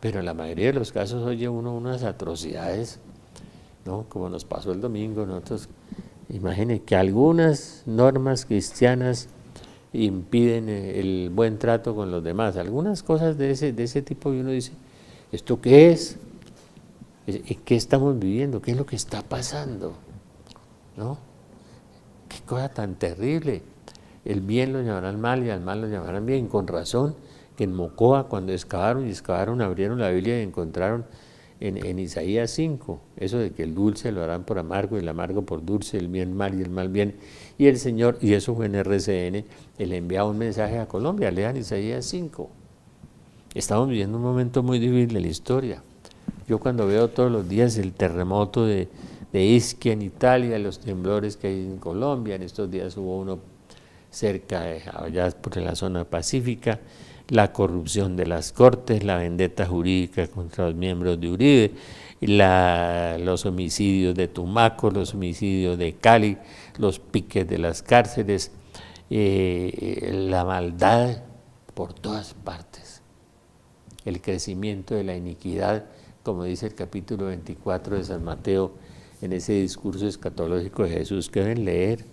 pero en la mayoría de los casos oye uno unas atrocidades, ¿no? Como nos pasó el domingo. Nosotros, imaginen que algunas normas cristianas impiden el buen trato con los demás, algunas cosas de ese tipo, y uno dice: ¿esto qué es? ¿En qué estamos viviendo? ¿Qué es lo que está pasando? ¿No? Qué cosa tan terrible. El bien lo llamarán mal y al mal lo llamarán bien. Con razón que en Mocoa, cuando excavaron, abrieron la Biblia y encontraron en Isaías 5, eso de que el dulce lo harán por amargo y el amargo por dulce, el bien mal y el mal bien. Y el Señor, y eso fue en RCN, le enviaba un mensaje a Colombia: lean Isaías 5. Estamos viviendo un momento muy difícil de la historia. Yo cuando veo todos los días el terremoto de Ischia en Italia, los temblores que hay en Colombia, en estos días hubo uno cerca de allá por la zona pacífica, la corrupción de las cortes, la vendetta jurídica contra los miembros de Uribe, los homicidios de Tumaco, los homicidios de Cali, los piques de las cárceles, la maldad por todas partes, el crecimiento de la iniquidad, como dice el capítulo 24 de San Mateo, en ese discurso escatológico de Jesús que deben leer,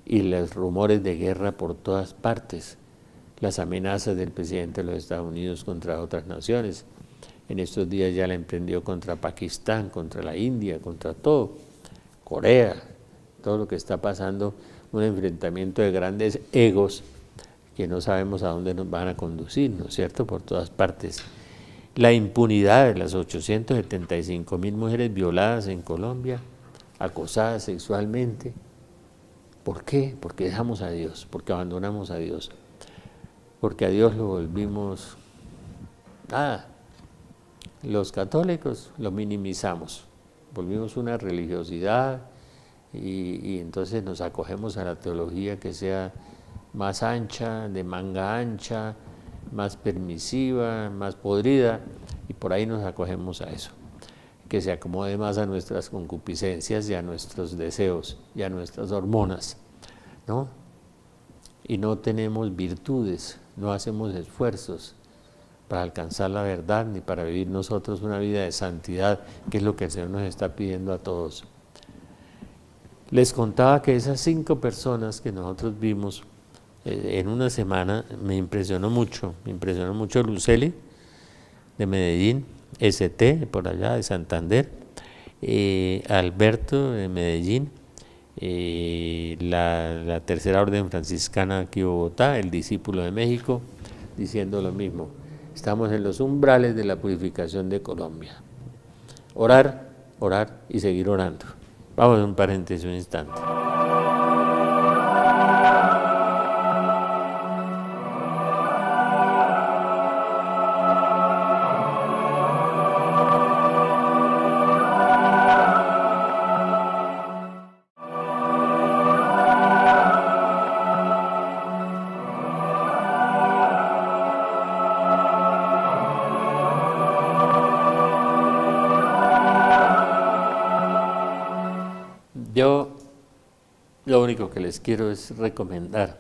y los rumores de guerra por todas partes, las amenazas del presidente de los Estados Unidos contra otras naciones. En estos días ya la emprendió contra Pakistán, contra la India, contra todo, Corea, todo lo que está pasando, un enfrentamiento de grandes egos que no sabemos a dónde nos van a conducir, ¿no es cierto?, por todas partes. La impunidad de las 875.000 mujeres violadas en Colombia, acosadas sexualmente. ¿Por qué? Porque dejamos a Dios, porque abandonamos a Dios, porque a Dios lo volvimos nada. Los católicos lo minimizamos, volvimos una religiosidad y entonces nos acogemos a la teología que sea más ancha, de manga ancha, más permisiva, más podrida, y por ahí nos acogemos a eso, que se acomode más a nuestras concupiscencias y a nuestros deseos y a nuestras hormonas, ¿no? Y no tenemos virtudes, no hacemos esfuerzos para alcanzar la verdad ni para vivir nosotros una vida de santidad, que es lo que el Señor nos está pidiendo a todos. Les contaba que esas 5 personas que nosotros vimos en una semana me impresionó mucho Luceli de Medellín, ST por allá de Santander, Alberto de Medellín, la Tercera Orden Franciscana aquí en Bogotá, el discípulo de México, diciendo lo mismo. Estamos en los umbrales de la purificación de Colombia. Orar, orar y seguir orando. Vamos a un paréntesis un instante. Yo lo único que les quiero es recomendar,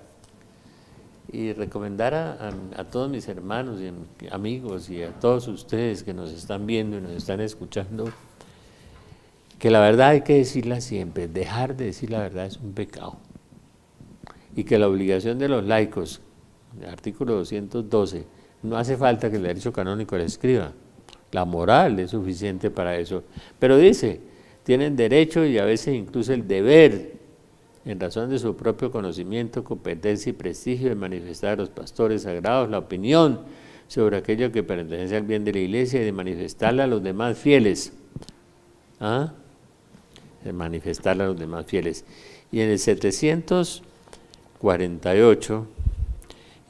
y recomendar a todos mis hermanos y amigos y a todos ustedes que nos están viendo y nos están escuchando, que la verdad hay que decirla siempre. Dejar de decir la verdad es un pecado, y que la obligación de los laicos, el artículo 212, no hace falta que el derecho canónico la escriba, la moral es suficiente para eso, pero dice, tienen derecho y a veces incluso el deber, en razón de su propio conocimiento, competencia y prestigio, de manifestar a los pastores sagrados la opinión sobre aquello que pertenece al bien de la Iglesia y de manifestarla a los demás fieles. ¿Ah? De manifestarla a los demás fieles. Y en el 748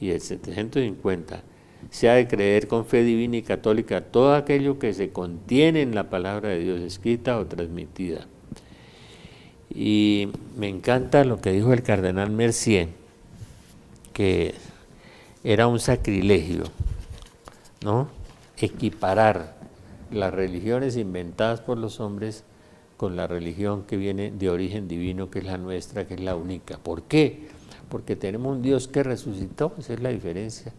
y el 750 se ha de creer con fe divina y católica todo aquello que se contiene en la palabra de Dios, escrita o transmitida. Y me encanta lo que dijo el cardenal Mercier, que era un sacrilegio, ¿no?, equiparar las religiones inventadas por los hombres con la religión que viene de origen divino, que es la nuestra, que es la única. ¿Por qué? Porque tenemos un Dios que resucitó, esa es la diferencia.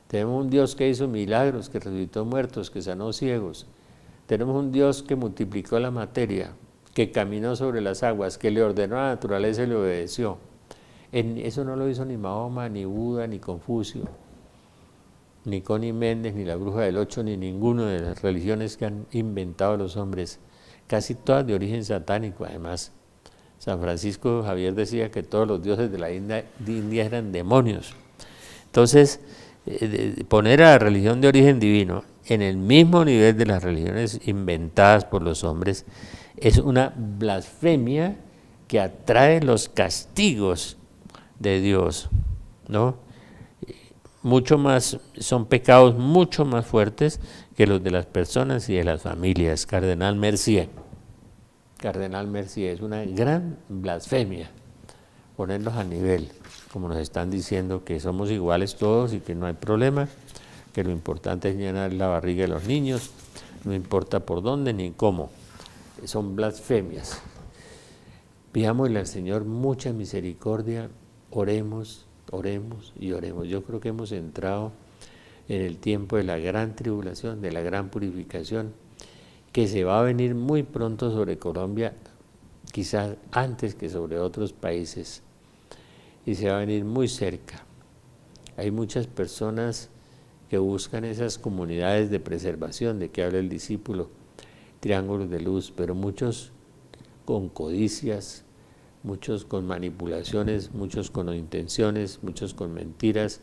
Tenemos un Dios que hizo milagros, que resucitó muertos, que sanó ciegos. Tenemos un Dios que multiplicó la materia, que caminó sobre las aguas, que le ordenó a la naturaleza y le obedeció. Eso no lo hizo ni Mahoma, ni Buda, ni Confucio, ni Connie Méndez, ni la Bruja del Ocho, ni ninguna de las religiones que han inventado los hombres, casi todas de origen satánico. Además, San Francisco Javier decía que todos los dioses de la India eran demonios. Entonces, poner a la religión de origen divino en el mismo nivel de las religiones inventadas por los hombres es una blasfemia que atrae los castigos de Dios, ¿no? Mucho más, son pecados mucho más fuertes que los de las personas y de las familias. Cardenal Mercier es una gran blasfemia ponerlos a nivel, como nos están diciendo que somos iguales todos y que no hay problema, que lo importante es llenar la barriga de los niños, no importa por dónde ni cómo. Son blasfemias. Pidámosle al Señor mucha misericordia, oremos, oremos y oremos. Yo creo que hemos entrado en el tiempo de la gran tribulación, de la gran purificación, que se va a venir muy pronto sobre Colombia, quizás antes que sobre otros países, y se va a venir muy cerca. Hay muchas personas que buscan esas comunidades de preservación de que habla el discípulo, triángulos de luz, pero muchos con codicias, muchos con manipulaciones, muchos con intenciones, muchos con mentiras,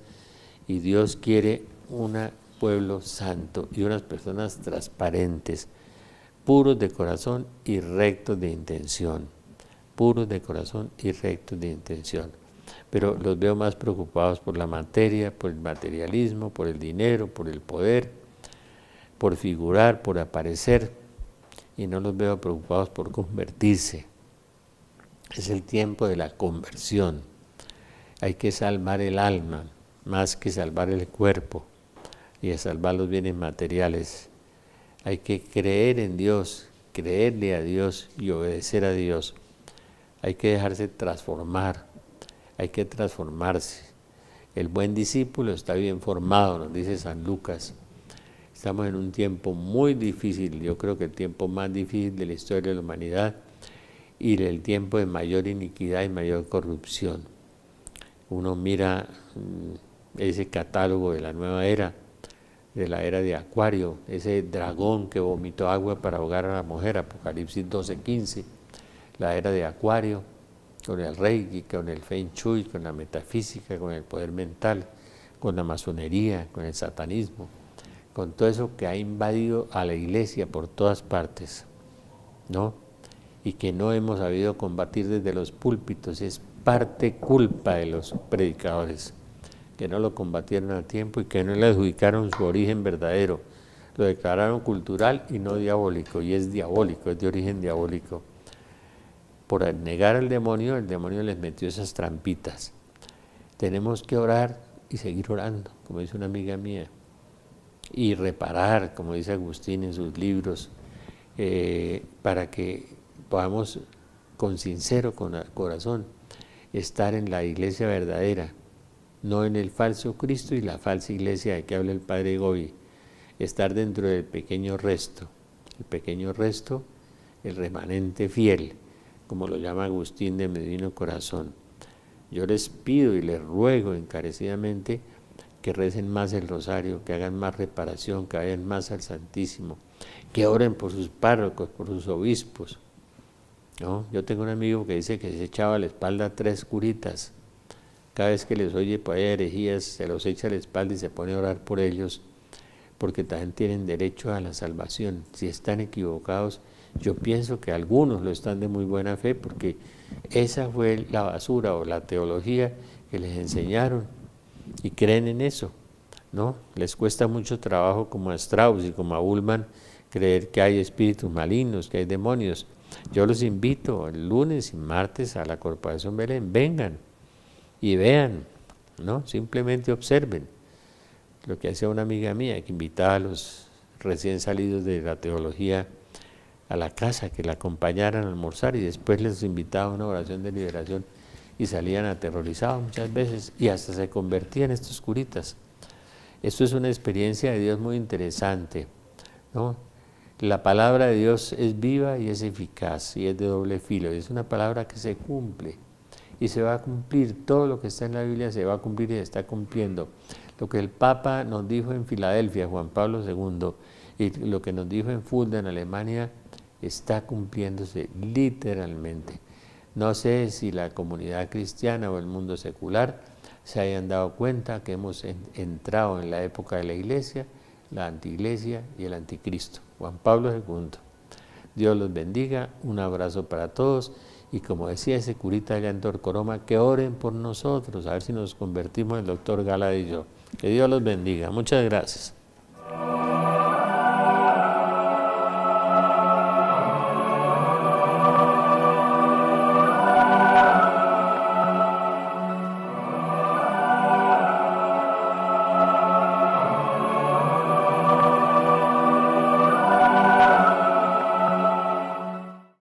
y Dios quiere un pueblo santo y unas personas transparentes, puros de corazón y rectos de intención, puros de corazón y rectos de intención. Pero los veo más preocupados por la materia, por el materialismo, por el dinero, por el poder, por figurar, por aparecer, y no los veo preocupados por convertirse. Es el tiempo de la conversión. Hay que salvar el alma más que salvar el cuerpo y a salvar los bienes materiales. Hay que creer en Dios, creerle a Dios y obedecer a Dios. Hay que dejarse transformar, hay que transformarse. El buen discípulo está bien formado, nos dice San Lucas. Estamos en un tiempo muy difícil, yo creo que el tiempo más difícil de la historia de la humanidad y el tiempo de mayor iniquidad y mayor corrupción. Uno mira ese catálogo de la nueva era, de la era de Acuario, ese dragón que vomitó agua para ahogar a la mujer, Apocalipsis 12:15, la era de Acuario, con el Reiki, con el Feng Shui, con la metafísica, con el poder mental, con la masonería, con el satanismo, con todo eso que ha invadido a la iglesia por todas partes, ¿no? Y que no hemos sabido combatir desde los púlpitos, es parte culpa de los predicadores, que no lo combatieron a tiempo y que no le adjudicaron su origen verdadero, lo declararon cultural y no diabólico, y es diabólico, es de origen diabólico. Por negar al demonio, el demonio les metió esas trampitas. Tenemos que orar y seguir orando, como dice una amiga mía, y reparar, como dice Agustín en sus libros, para que podamos con sincero corazón estar en la iglesia verdadera, no en el falso Cristo y la falsa iglesia de que habla el Padre Gobi, estar dentro del pequeño resto, el remanente fiel, como lo llama Agustín de Medino Corazón. Yo les pido y les ruego encarecidamente que recen más el rosario, que hagan más reparación, que vayan más al Santísimo, que oren por sus párrocos, por sus obispos, ¿no? Yo tengo un amigo que dice que se echaba a la espalda 3 curitas. Cada vez que les oye por ahí herejías, se los echa a la espalda y se pone a orar por ellos, porque también tienen derecho a la salvación. Si están equivocados, yo pienso que algunos lo están de muy buena fe, porque esa fue la basura o la teología que les enseñaron y creen en eso, ¿no? Les cuesta mucho trabajo, como a Strauss y como a Ullmann, creer que hay espíritus malignos, que hay demonios. Yo los invito el lunes y martes a la Corporación Belén, vengan y vean, ¿no? Simplemente observen lo que hacía una amiga mía, que invitaba a los recién salidos de la teología a la casa, que la acompañaran a almorzar, y después les invitaba a una oración de liberación y salían aterrorizados muchas veces y hasta se convertían estos curitas. Esto es una experiencia de Dios muy interesante, ¿no? La palabra de Dios es viva y es eficaz y es de doble filo, y es una palabra que se cumple y se va a cumplir. Todo lo que está en la Biblia se va a cumplir y se está cumpliendo. Lo que el Papa nos dijo en Filadelfia, Juan Pablo II, y lo que nos dijo en Fulda, en Alemania, está cumpliéndose literalmente. No sé si la comunidad cristiana o el mundo secular se hayan dado cuenta que hemos entrado en la época de la iglesia, la antiiglesia y el anticristo. Juan Pablo II. Dios los bendiga, un abrazo para todos, y como decía ese curita allá en Torcoroma, que oren por nosotros, a ver si nos convertimos en el doctor Gala y yo. Que Dios los bendiga. Muchas gracias.